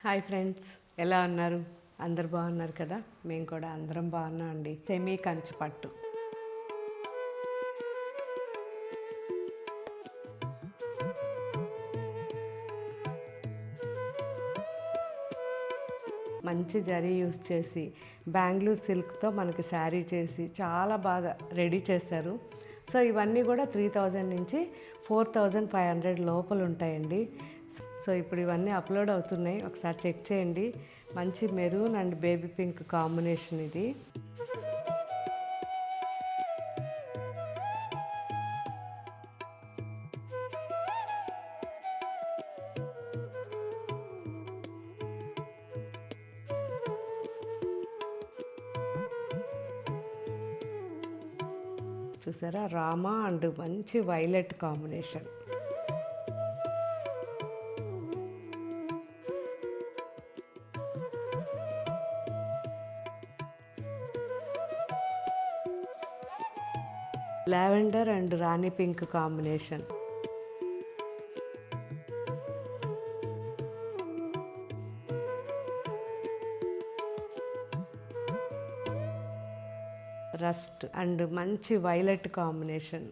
Hi friends, ఎలా ఉన్నారు? అందరు బాగున్నారు కదా? మేము కూడా అందరం బాగున్నాం అండి. సెమీ కంచి పట్టు మంచి జరీ యూస్ చేసి బెంగళూరు సిల్క్తో మనకి శారీ చేసి చాలా బాగా రెడీ చేశారు. సో ఇవన్నీ కూడా 3000 నుంచి 4500 లోపల ఉంటాయండి. సో ఇప్పుడు ఇవన్నీ అప్లోడ్ అవుతున్నాయి, ఒకసారి చెక్ చేయండి. మంచి maroon and baby pink combination ఇది. చూసారా, రామా అండ్ మంచి violet combination. Lavender and rani pink combination. Rust and మంచి violet combination.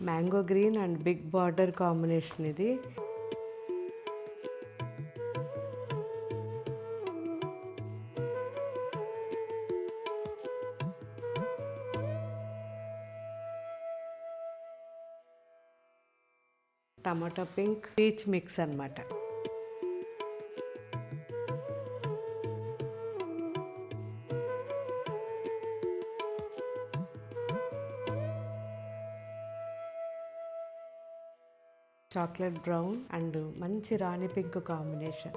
Mango green and big border combination ఇది. టమాటో పింక్ పీచ్ మిక్స్ అన్నమాట. చాక్లెట్ బ్రౌన్ అండ్ మంచి రాణి పింక్ కాంబినేషన్.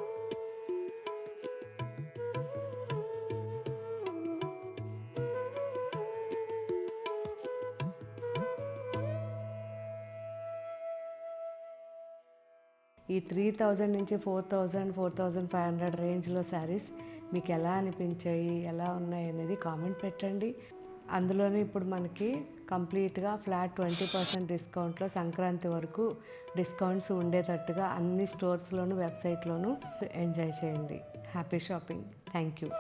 ఈ 3000 నుంచి 4500 రేంజ్లో శారీస్ మీకు ఎలా అనిపించాయి, ఎలా ఉన్నాయి అనేది కామెంట్ పెట్టండి. అందులోనే ఇప్పుడు మనకి కంప్లీట్గా ఫ్లాట్ 20% డిస్కౌంట్లో సంక్రాంతి వరకు డిస్కౌంట్స్ ఉండేటట్టుగా అన్ని స్టోర్స్లోను వెబ్సైట్లోనూ ఎంజాయ్ చేయండి. Happy shopping. Thank you.